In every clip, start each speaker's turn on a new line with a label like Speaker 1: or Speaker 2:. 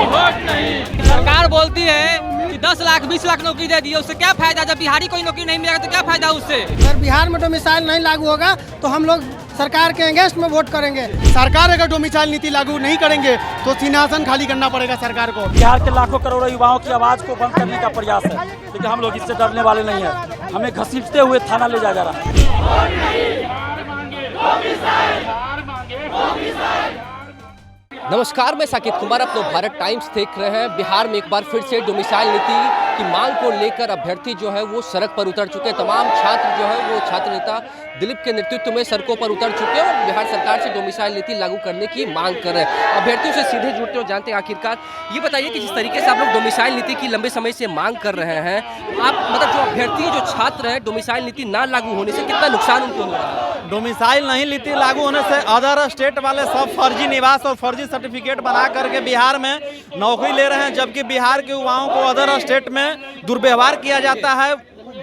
Speaker 1: सरकार बोलती है कि 10 लाख 20 लाख नौकरी दे दी, उससे क्या फायदा? जब बिहारी कोई नौकरी नहीं मिलेगा तो क्या फायदा उससे?
Speaker 2: अगर बिहार में डोमिसाइल नहीं लागू होगा तो हम लोग सरकार के अगेंस्ट में वोट करेंगे।
Speaker 3: सरकार अगर डोमिसाइल नीति लागू नहीं करेंगे तो सिंहासन खाली करना पड़ेगा सरकार को।
Speaker 4: बिहार के लाखों करोड़ों युवाओं की आवाज को बंद करने का प्रयास है, लेकिन हम लोग इससे डरने वाले नहीं हैं। हमें घसीटते हुए थाना ले जाया जा रहा है।
Speaker 5: नमस्कार, मैं साकेत कुमार, आप लोग भारत टाइम्स देख रहे हैं। बिहार में एक बार फिर से डोमिसाइल नीति की मांग को लेकर अभ्यर्थी जो है वो सड़क पर उतर चुके हैं। तमाम छात्र जो है वो छात्र नेता दिलीप के नेतृत्व में सड़कों पर उतर चुके हैं और बिहार सरकार से डोमिसाइल नीति लागू करने की मांग कर रहे हैं। अभ्यर्थियों से सीधे जुड़ते हो, जानते हैं आखिरकार ये बताइए कि जिस तरीके से आप लोग डोमिसाइल नीति की लंबे समय से मांग कर रहे हैं, आप मतलब जो अभ्यर्थी जो छात्र हैं, डोमिसाइल नीति ना लागू होने से कितना नुकसान उनको हो रहा है?
Speaker 4: डोमिसाइल नहीं नीति लागू होने से अदर स्टेट वाले सब फर्जी निवास और फर्जी सर्टिफिकेट बना करके बिहार में नौकरी ले रहे हैं, जबकि बिहार के युवाओं को अदर स्टेट में दुर्व्यवहार किया जाता है।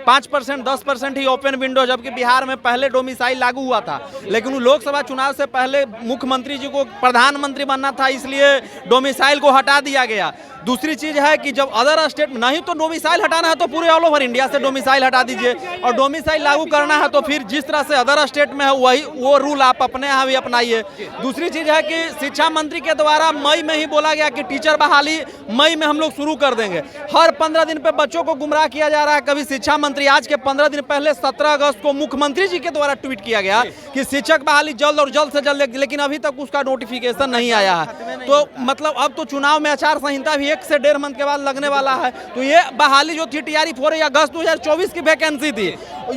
Speaker 4: 5% 10% ही ओपन विंडो, जबकि बिहार में पहले डोमिसाइल लागू हुआ था, लेकिन लोकसभा चुनाव से पहले मुख्यमंत्री जी को प्रधानमंत्री बनना था, इसलिए डोमिसाइल को हटा दिया गया। दूसरी चीज है कि जब अदर स्टेट नहीं तो डोमिसाइल हटाना है तो पूरे ऑल ओवर इंडिया से डोमिसाइल हटा दीजिए, और डोमिसाइल लागू करना है तो फिर जिस तरह से अदर स्टेट में है वही वो रूल आप अपने यहाँ भी अपनाइए। दूसरी चीज है कि शिक्षा मंत्री के द्वारा मई में ही बोला गया कि टीचर बहाली मई में हम लोग शुरू कर देंगे। हर 15 दिन पे बच्चों को गुमराह किया जा रहा है। कभी शिक्षा मंत्री, आज के 15 दिन पहले 17 अगस्त को मुख्यमंत्री जी के द्वारा ट्वीट किया गया कि शिक्षक बहाली जल्द और जल्द से जल्द, लेकिन अभी तक उसका नोटिफिकेशन नहीं आया है। तो मतलब अब तो चुनाव में आचार संहिता भी 1 से 1.5 मंथ के बाद लगने वाला है। तो ये बहाली जो थी टीआरई 4 अगस्त 2024 की वैकेंसी थी,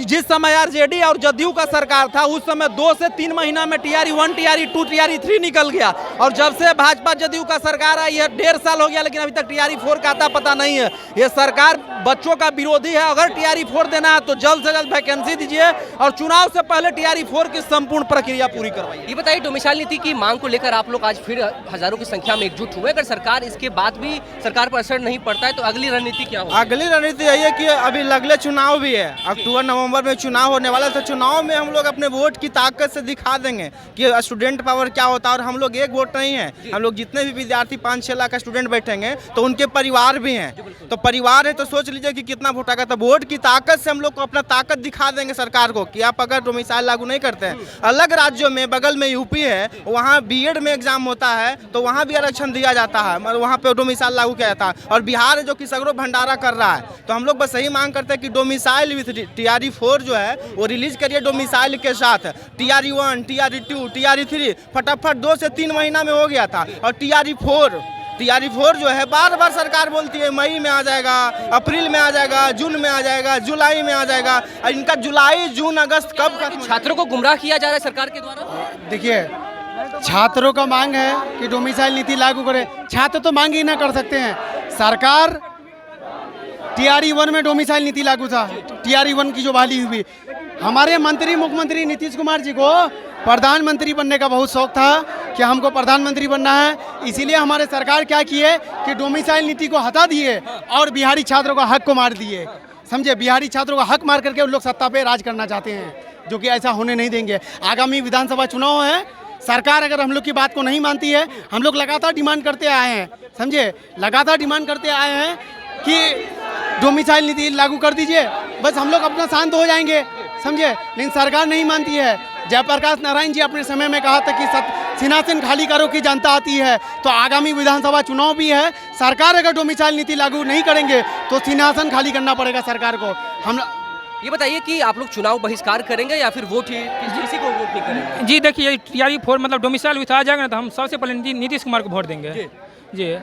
Speaker 4: जिस समय आरजेडी और जदयू का सरकार था उस समय 2 से 3 महीना में टीआरई 1, टीआरई 2, टीआरई 3 निकल गया, और जब से भाजपा जदयू का सरकार आई है 1.5 साल हो गया, लेकिन अभी तक टीआरई 4 का आता पता नहीं है। ये सरकार बच्चों का विरोधी है। अगर टीआरई 4 देना है तो जल्द से जल्द वैकेंसी दीजिए और चुनाव से पहले टीआरई 4 की संपूर्ण प्रक्रिया पूरी करवाइए।
Speaker 5: ये बताइए, डोमिसाइल नीति की मांग को लेकर आप लोग आज फिर हजारों की संख्या में एकजुट हुए। अगर सरकार इसके बाद भी सरकार पर असर नहीं पड़ता है तो अगली रणनीति क्या होगी?
Speaker 3: अगली रणनीति यही है कि अभी अगले चुनाव भी है, अक्टूबर नवंबर में चुनाव होने वाला है, तो चुनाव में हम लोग अपने वोट की ताकत से दिखा देंगे कि स्टूडेंट पावर क्या होता है। और हम लोग एक वोट नहीं है, हम लोग जितने भी विद्यार्थी 5-6 लाख स्टूडेंट बैठेंगे तो उनके परिवार भी हैं, तो परिवार है तो सोच लीजिए कि कितना वोट आएगा। तो वोट की ताकत से हम लोग को अपना ताकत दिखा देंगे सरकार को कि आप अगर डोमिसाइल लागू नहीं करते हैं। अलग राज्यों में, बगल में यूपी है, वहाँ बीएड में एग्जाम होता है तो वहाँ भी आरक्षण दिया जाता है, मतलब वहाँ पे डोमिसाइल लागू किया जाता है। और बिहार है जो कि सगरों भंडारा कर रहा है, तो हम लोग बस यही मांग करते हैं कि डोमिसाइल विथ टीआरई 4 जो है वो रिलीज करिए डोमिसाइल के साथ। टीआरई 1, टीआरई 2, टीआरई 3 फटाफट 2 से 3 महीना में हो गया था, और टीआरई 4 जो है बार बार सरकार बोलती है मई में आ जाएगा, अप्रैल में आ जाएगा, जून में आ जाएगा, जुलाई में आ जाएगा। इनका जुलाई, जून, अगस्त कब खत्म?
Speaker 5: छात्रों को गुमराह किया जा रहा है सरकार के द्वारा।
Speaker 3: देखिए, छात्रों का मांग है कि डोमिसाइल नीति लागू करे। छात्र तो मांग ही ना कर सकते हैं। सरकार टीआरई 1 में डोमिसाइल नीति लागू था, टीआरई 1 की जो बहाली हुई। हमारे मुख्यमंत्री नीतीश कुमार जी को प्रधानमंत्री बनने का बहुत शौक था कि हमको प्रधानमंत्री बनना है, इसीलिए हमारे सरकार क्या की है कि डोमिसाइल नीति को हटा दिए और बिहारी छात्रों का हक को मार दिए। समझे, बिहारी छात्रों का हक मार करके उन लोग सत्ता पे राज करना चाहते हैं, जो कि ऐसा होने नहीं देंगे। आगामी विधानसभा चुनाव है, सरकार अगर हम लोग की बात को नहीं मानती है, हम लोग लगातार डिमांड करते आए हैं, समझे, लगातार डिमांड करते आए हैं कि डोमिसाइल नीति लागू कर दीजिए, बस हम लोग अपना शांत हो जाएंगे, समझे। लेकिन सरकार नहीं मानती है। जयप्रकाश नारायण जी अपने समय में कहा था कि सिंहासन खाली करो कि जनता आती है। तो आगामी विधानसभा चुनाव भी है, सरकार अगर डोमिसाइल नीति लागू नहीं करेंगे तो सिंहासन खाली करना पड़ेगा सरकार को। हम
Speaker 5: ये बताइए कि आप लोग चुनाव बहिष्कार करेंगे या फिर वोट ही किसी को वोट नहीं करेंगे?
Speaker 1: जी देखिए, टीआरई 4 मतलब डोमिसाइल विथ आ जाएगा ना तो हम सबसे पहले नीतीश कुमार को वोट देंगे जी।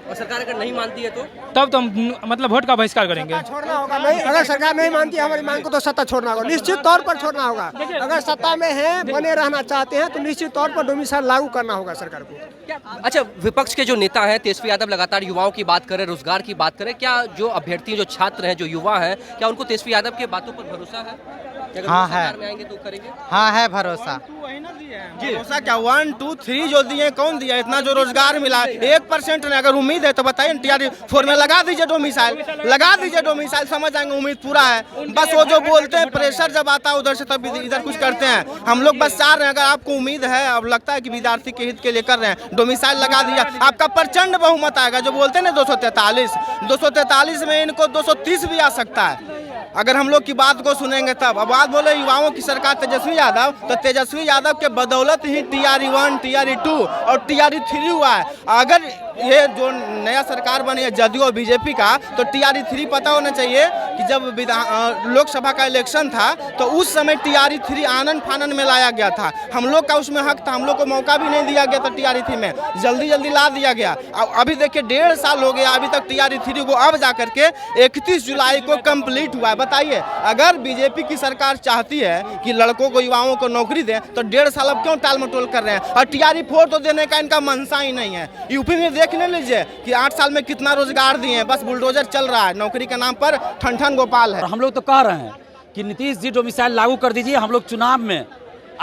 Speaker 5: और सरकार अगर नहीं मानती है तो
Speaker 1: तब तो हम मतलब वोट का बहिष्कार करेंगे।
Speaker 2: छोड़ना होगा नहीं, अगर सरकार नहीं मानती है हमारी मांग को तो सत्ता छोड़ना होगा, निश्चित तौर पर छोड़ना होगा। अगर सत्ता में है, बने रहना चाहते हैं तो निश्चित तौर पर डोमिसाइल लागू करना होगा सरकार को।
Speaker 5: अच्छा, विपक्ष के जो नेता हैं तेजस्वी यादव लगातार युवाओं की बात करें, रोजगार की बात करें, क्या जो अभ्यर्थी, जो छात्र हैं, जो युवा हैं, क्या उनको तेजस्वी यादव के बातों पर भरोसा है?
Speaker 6: हाँ है,
Speaker 5: में आएंगे तो करेंगे?
Speaker 6: हाँ है भरोसा। भरोसा क्या 1 2 3 जो दिए कौन दिया? इतना जो रोजगार मिला 1% नहीं। अगर उम्मीद है तो बताइए TRE 4 में लगा दीजिए डोमिसाइल, लगा दीजिए डोमिसाइल, समझ जाएंगे उम्मीद पूरा है। बस वो जो बोलते हैं प्रेशर जब आता है उधर से तब इधर कुछ करते हैं। हम लोग बस चाह रहे हैं, अगर आपको उम्मीद है, अब लगता है कि विद्यार्थी के हित के लिए कर रहे हैं, डोमिसाइल लगा दिया, आपका प्रचंड बहुमत आएगा। जो बोलते हैं ना 243 में इनको 230 भी आ सकता है अगर हम लोग की बात को सुनेंगे तब। अब बात बोले युवाओं की सरकार तेजस्वी यादव, तो तेजस्वी यादव के बदौलत ही TRE 1 TRE 2 और TRE 3 हुआ है। अगर ये जो नया सरकार बनी है जदयू और बीजेपी का, तो TRE 3 पता होना चाहिए कि जब लोकसभा का इलेक्शन था तो उस समय TRE 3 आनन फानन में लाया गया था। हम लोग का उसमें हक था, हम लोग को मौका भी नहीं दिया गया था TRE 3 में, जल्दी ला दिया गया। अभी देखिए 1.5 साल हो गया, अभी तक TRE 3 को अब जा करके 31 जुलाई को कंप्लीट हुआ है। बताइए, अगर बीजेपी की सरकार चाहती है कि लड़कों को युवाओं को नौकरी दें तो 1.5 साल अब क्यों टाल मटोल कर रहे हैं? और TRE 4 तो देने का इनका मनसा ही नहीं है। यूपी में देख ले लीजिए कि 8 साल में कितना रोजगार दिए हैं, बस बुलडोजर चल रहा है, नौकरी के नाम पर ठन गोपाल है।
Speaker 7: हम लोग तो कह रहे हैं कि नीतीश जी डोमिसाइल लागू कर दीजिए, हम लोग चुनाव में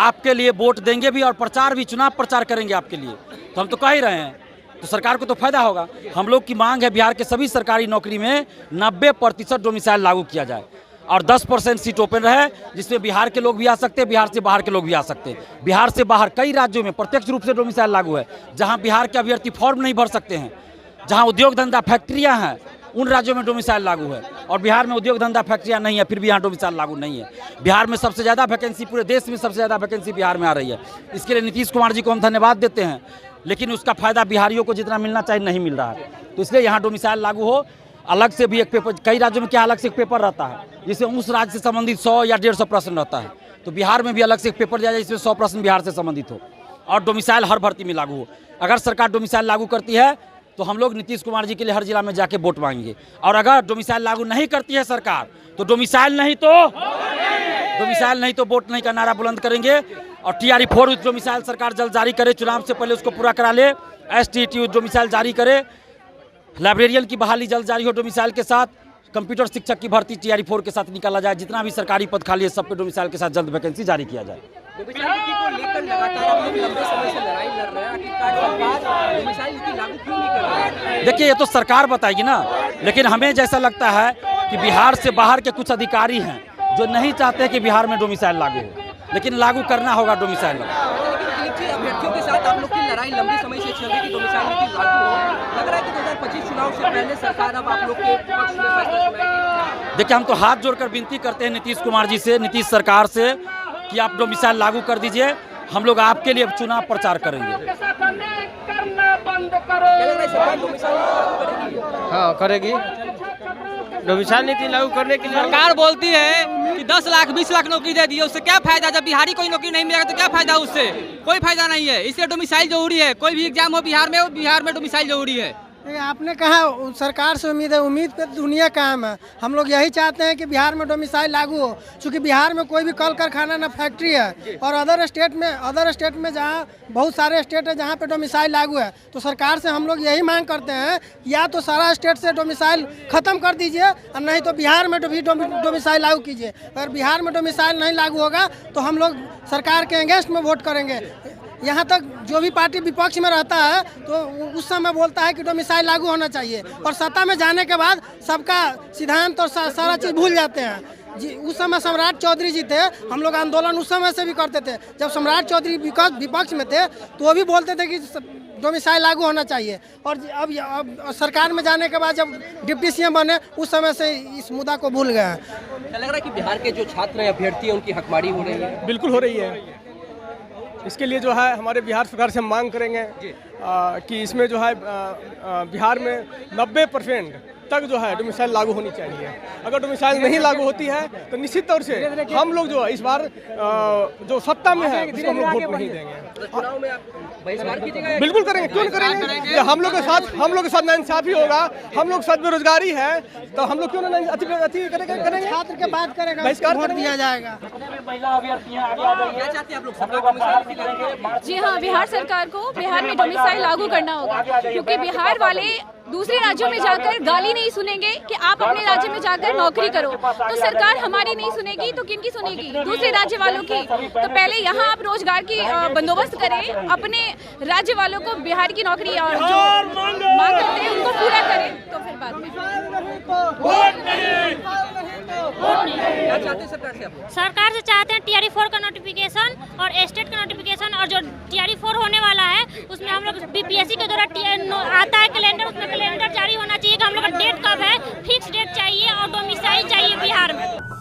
Speaker 7: आपके लिए वोट देंगे भी और प्रचार भी, चुनाव प्रचार करेंगे आपके लिए। तो हम तो कह ही रहे हैं, तो सरकार को तो फायदा होगा। हम लोग की मांग है बिहार के सभी सरकारी नौकरी में 90% डोमिसाइल लागू किया जाए और 10% सीट ओपन रहे, जिसमें बिहार के लोग भी आ सकते हैं, बिहार से बाहर के लोग भी आ सकते हैं। बिहार से बाहर कई राज्यों में प्रत्यक्ष रूप से डोमिसाइल लागू है। जहां बिहार के अभ्यर्थी फॉर्म नहीं भर सकते हैं, जहां उद्योग धंधा फैक्ट्रियां हैं, उन राज्यों में डोमिसाइल लागू है। और बिहार में उद्योग धंधा फैक्ट्रियां नहीं है, फिर भी यहाँ डोमिसाइल लागू नहीं है। बिहार में सबसे ज़्यादा वैकेंसी, पूरे देश में सबसे ज़्यादा वैकेंसी बिहार में आ रही है। इसके लिए नीतीश कुमार जी को हम धन्यवाद देते हैं, लेकिन उसका फायदा बिहारियों को जितना मिलना चाहिए नहीं मिल रहा है। तो इसलिए यहाँ डोमिसाइल लागू हो। अलग से भी एक पेपर, कई राज्यों में क्या अलग से एक पेपर रहता है जिससे उस राज्य से संबंधित 100 या 150 प्रश्न रहता है, तो बिहार में भी अलग से एक पेपर दिया जाए जिसमें 100 प्रश्न बिहार से संबंधित हो और डोमिसाइल हर भर्ती में लागू हो। अगर सरकार डोमिसाइल लागू करती है तो हम लोग नीतीश कुमार जी के लिए हर जिला में जाके वोट मांगेंगे। और अगर डोमिसाइल लागू नहीं करती है सरकार तो डोमिसाइल नहीं तो वोट नहीं का नारा बुलंद करेंगे। और TRE 4 डोमिसाइल सरकार जल्द जारी करे, चुनाव से पहले उसको पूरा करा ले। STT डोमिसाइल जारी करे, लाइब्रेरियन की बहाली जल्द जारी हो डोमिसाइल के साथ, कंप्यूटर शिक्षक की भर्ती TRE 4 के साथ निकाला जाए, जितना भी सरकारी पद खाली है सबके डोमिसाइल के साथ जल्द वैकेंसी जारी किया जाए।
Speaker 5: डोमिसाइल नीति को लेकर लगातार हम लोग लंबे समय से लड़ाई लड़ रहे हैं, आखिरकार सरकार डोमिसाइल नीति लागू क्यों नहीं कर रही है?
Speaker 7: देखिए, ये तो सरकार बताएगी ना, लेकिन हमें जैसा लगता है कि बिहार से बाहर के कुछ अधिकारी हैं जो नहीं चाहते कि बिहार में डोमिसाइल लागू हो, लेकिन लागू करना होगा डोमिसाइल।
Speaker 5: अभ्यर्थियों के साथ आप लोग की लड़ाई लंबे समय से चल रही है कि डोमिसाइल नीति लागू हो। लग रहा है कि 2025 चुनाव से पहले सरकार अब आप लोग के पक्ष में फैसला सुनाएगी।
Speaker 7: देखिए, हम तो हाथ जोड़कर विनती करते हैं नीतीश कुमार जी से, नीतीश सरकार से, कि आप डोमिसाइल लागू कर दीजिए। हम लोग आपके लिए चुनाव प्रचार करेंगे।
Speaker 8: हाँ, करेगी। डोमिसाइल नीति लागू करने के लिए
Speaker 1: सरकार बोलती है कि 10 लाख 20 लाख नौकरी दे दी, उससे क्या फायदा? जब बिहारी कोई नौकरी नहीं मिलेगा तो क्या फायदा? उससे कोई फायदा नहीं है। इसलिए डोमिसाइल जरूरी है। कोई भी एग्जाम हो बिहार में डोमिसाइल जरूरी है।
Speaker 2: आपने कहा सरकार से उम्मीद है, उम्मीद पे दुनिया कायम है। हम लोग यही चाहते हैं कि बिहार में डोमिसाइल लागू हो, क्योंकि बिहार में कोई भी कल कारखाना ना फैक्ट्री है। और अदर स्टेट में जहाँ बहुत सारे स्टेट है जहाँ पे डोमिसाइल लागू है, तो सरकार से हम लोग यही मांग करते हैं या तो सारा स्टेट से डोमिसाइल खत्म कर दीजिए और नहीं तो बिहार में भी डोमिसाइल लागू कीजिए। अगर बिहार में डोमिसाइल नहीं लागू होगा तो हम लोग सरकार के अगेंस्ट में वोट करेंगे। यहाँ तक जो भी पार्टी विपक्ष में रहता है तो उस समय बोलता है कि डोमिसाइल लागू होना चाहिए, और सत्ता में जाने के बाद सबका सिद्धांत और सारा चीज़ भूल जाते हैं। जी, उस समय सम्राट चौधरी जी थे, हम लोग आंदोलन उस समय से भी करते थे। जब सम्राट चौधरी विपक्ष में थे तो वो भी बोलते थे कि डोमिसाइल लागू होना चाहिए। और अब सरकार में जाने के बाद जब डिप्टी CM बने उस समय से इस मुद्दा को भूल गए हैं।
Speaker 5: क्या लग रहा है कि बिहार के जो छात्र अभ्यर्थी हैं उनकी हकमारी हो रही है?
Speaker 2: बिल्कुल हो रही है। इसके लिए जो है हमारे बिहार सरकार से हम मांग करेंगे कि इसमें जो है बिहार में 90% तक जो है डोमिसाइल लागू होनी चाहिए। अगर डोमिसाइल नहीं लागू होती है तो निश्चित तौर से हम लोग जो है इस बार जो सत्ता में है उसको हम लोग वोट नहीं देंगे।
Speaker 5: चुनाव में आप बहिष्कार कीजिएगा?
Speaker 2: बिल्कुल करेंगे, क्यों नहीं करेंगे? हम लोग के साथ नाइंसाफी होगा, हम लोग साथ बेरोजगारी है, तो हम लोग क्यों ना अति करेंगे? छात्र के बात करेगा, बहिष्कार वोट दिया जाएगा।
Speaker 5: क्या चाहते हैं आप लोग?
Speaker 9: जी हाँ, बिहार सरकार को बिहार में डोमिसाइल लागू करना होगा, क्योंकि बिहार वाले दूसरे राज्यों में जाकर गाली नहीं सुनेंगे कि आप अपने राज्य में जाकर नौकरी करो, तो सरकार हमारी नहीं सुनेगी तो किनकी सुनेगी? दूसरे राज्य वालों की। तो पहले यहाँ आप रोजगार की बंदोबस्त करें, अपने राज्य वालों को बिहार की नौकरी और जो मांग करते हैं उनको पूरा करें, तो फिर बाद में।
Speaker 10: सरकार से चाहते हैं TRE 4 का नोटिफिकेशन और स्टेट का नोटिफिकेशन, और जो TRE 4 होने वाला है उसमें हम लोग BPSC के द्वारा आता है कैलेंडर, उसमें कैलेंडर जारी होना चाहिए कि हम लोग का डेट कब है, फिक्स डेट चाहिए और डोमिसाइल चाहिए बिहार में।